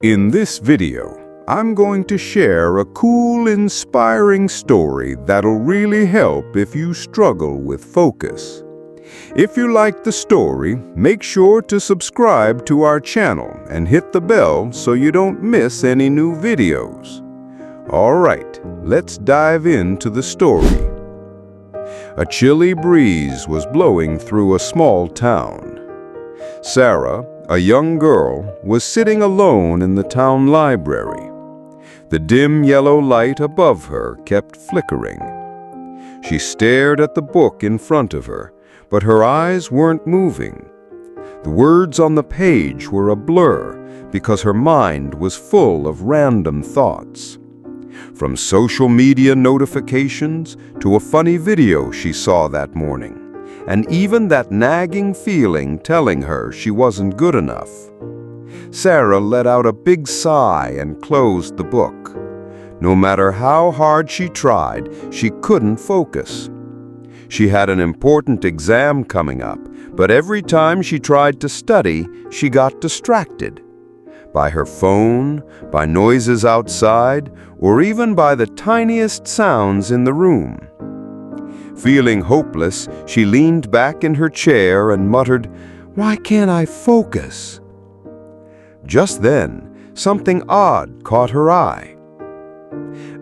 In this video, I'm going to share a cool, inspiring story that'll really help if you struggle with focus. If you like the story, make sure to subscribe to our channel and hit the bell so you don't miss any new videos. All right, let's dive into the story. A chilly breeze was blowing through a small town. Sarah, a young girl, was sitting alone in the town library. The dim yellow light above her kept flickering. She stared at the book in front of her, but her eyes weren't moving. The words on the page were a blur because her mind was full of random thoughts. From social media notifications to a funny video she saw that morning, and even that nagging feeling telling her she wasn't good enough. Sarah let out a big sigh and closed the book. No matter how hard she tried, she couldn't focus. She had an important exam coming up, but every time she tried to study, she got distracted. By her phone, by noises outside, or even by the tiniest sounds in the room. Feeling hopeless, she leaned back in her chair and muttered, "Why can't I focus?" Just then, something odd caught her eye.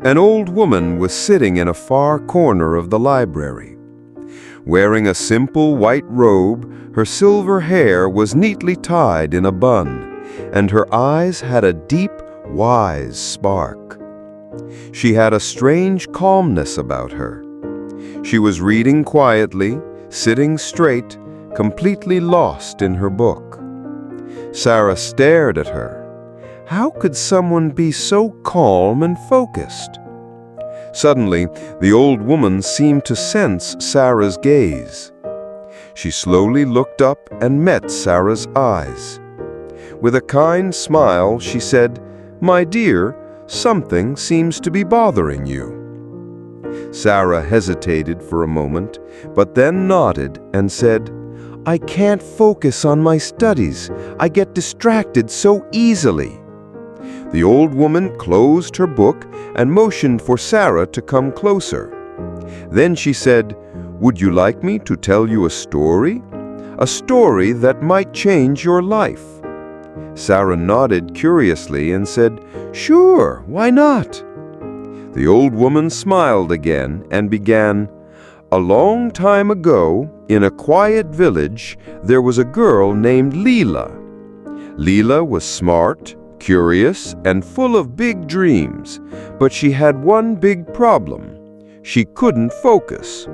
An old woman was sitting in a far corner of the library. Wearing a simple white robe, her silver hair was neatly tied in a bun, and her eyes had a deep, wise spark. She had a strange calmness about her. She was reading quietly, sitting straight, completely lost in her book. Sarah stared at her. How could someone be so calm and focused? Suddenly, the old woman seemed to sense Sarah's gaze. She slowly looked up and met Sarah's eyes. With a kind smile, she said, "My dear, something seems to be bothering you." Sarah hesitated for a moment, but then nodded and said, "I can't focus on my studies. I get distracted so easily." The old woman closed her book and motioned for Sarah to come closer. Then she said, "Would you like me to tell you a story? A story that might change your life?" Sarah nodded curiously and said, "Sure, why not?" The old woman smiled again and began, "A long time ago, in a quiet village, there was a girl named Leela. Leela was smart, curious, and full of big dreams, but she had one big problem. She couldn't focus.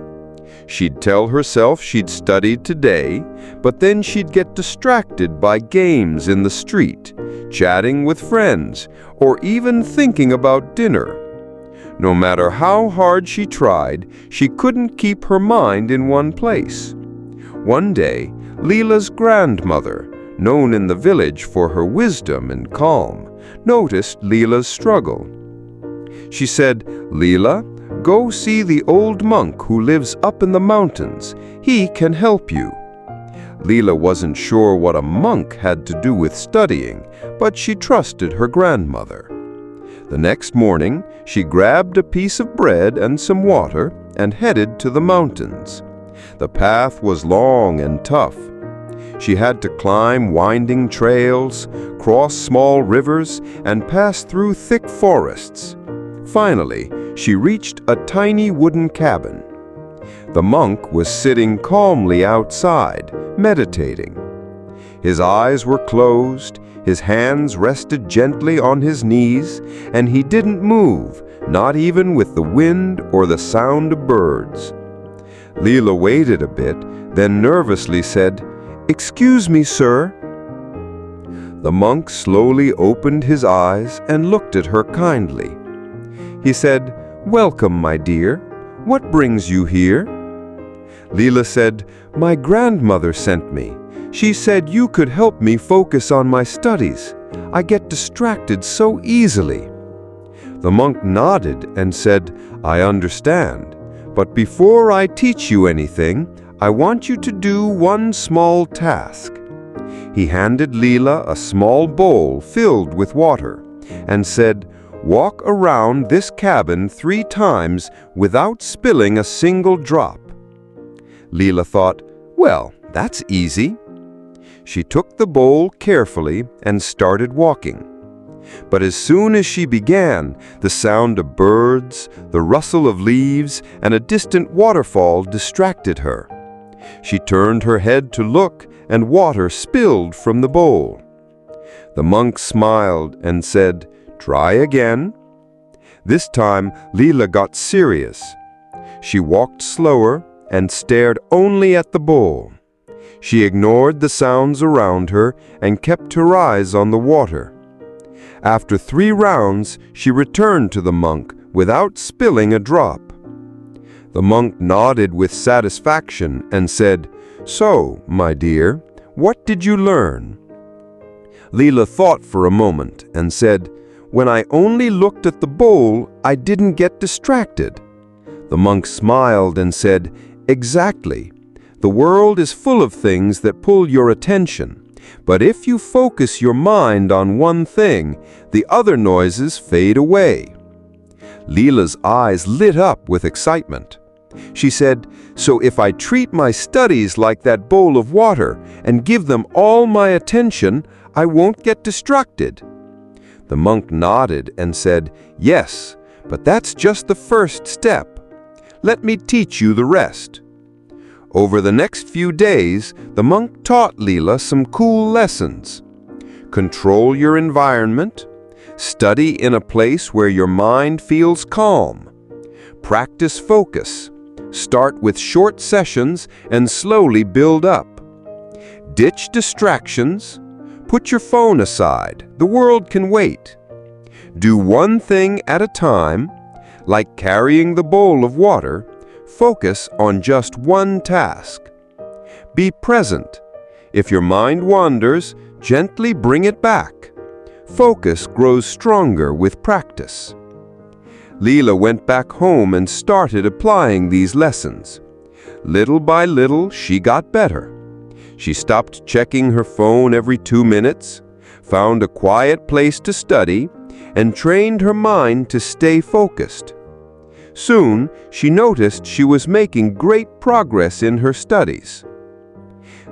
She'd tell herself she'd studied today, but then she'd get distracted by games in the street, chatting with friends, or even thinking about dinner. No matter how hard she tried, she couldn't keep her mind in one place. One day, Leela's grandmother, known in the village for her wisdom and calm, noticed Leela's struggle. She said, "Leela, go see the old monk who lives up in the mountains. He can help you." Leela wasn't sure what a monk had to do with studying, but she trusted her grandmother. The next morning, she grabbed a piece of bread and some water and headed to the mountains. The path was long and tough. She had to climb winding trails, cross small rivers, and pass through thick forests. Finally, she reached a tiny wooden cabin. The monk was sitting calmly outside, meditating. His eyes were closed, his hands rested gently on his knees, and he didn't move, not even with the wind or the sound of birds. Leela waited a bit, then nervously said, "Excuse me, sir." The monk slowly opened his eyes and looked at her kindly. He said, "Welcome, my dear. What brings you here?" Leela said, "My grandmother sent me. She said you could help me focus on my studies. I get distracted so easily." The monk nodded and said, "I understand, but before I teach you anything, I want you to do one small task." He handed Leela a small bowl filled with water and said, "Walk around this cabin 3 times without spilling a single drop." Leela thought, "Well, that's easy." She took the bowl carefully and started walking. But as soon as she began, the sound of birds, the rustle of leaves, and a distant waterfall distracted her. She turned her head to look, and water spilled from the bowl. The monk smiled and said, "Try again." This time, Leela got serious. She walked slower and stared only at the bowl. She ignored the sounds around her and kept her eyes on the water. After 3 rounds, she returned to the monk without spilling a drop. The monk nodded with satisfaction and said, "So, my dear, what did you learn?" Leela thought for a moment and said, "When I only looked at the bowl, I didn't get distracted." The monk smiled and said, "Exactly. The world is full of things that pull your attention. But if you focus your mind on one thing, the other noises fade away." Leela's eyes lit up with excitement. She said, "So if I treat my studies like that bowl of water and give them all my attention, I won't get distracted?" The monk nodded and said, "Yes, but that's just the first step. Let me teach you the rest." Over the next few days, the monk taught Leela some cool lessons. Control your environment. Study in a place where your mind feels calm. Practice focus. Start with short sessions and slowly build up. Ditch distractions. Put your phone aside. The world can wait. Do one thing at a time, like carrying the bowl of water. Focus on just one task. Be present. If your mind wanders, gently bring it back. Focus grows stronger with practice. Leela went back home and started applying these lessons. Little by little, she got better. She stopped checking her phone every 2 minutes, found a quiet place to study, and trained her mind to stay focused. Soon, she noticed she was making great progress in her studies.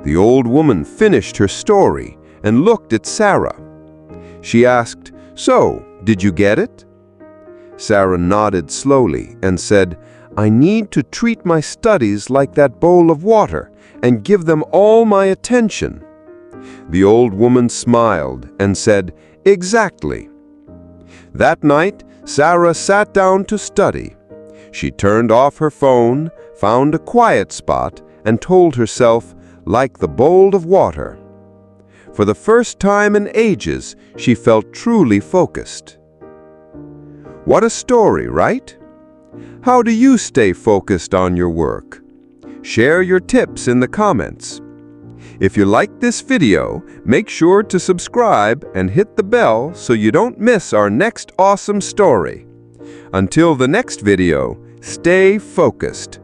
The old woman finished her story and looked at Sarah. She asked, "So, did you get it?" Sarah nodded slowly and said, "I need to treat my studies like that bowl of water and give them all my attention." The old woman smiled and said, "Exactly." That night, Sarah sat down to study. She turned off her phone, found a quiet spot, and told herself, "Like the bowl of water." For the first time in ages, she felt truly focused. What a story, right? How do you stay focused on your work? Share your tips in the comments. If you like this video, make sure to subscribe and hit the bell so you don't miss our next awesome story. Until the next video, stay focused.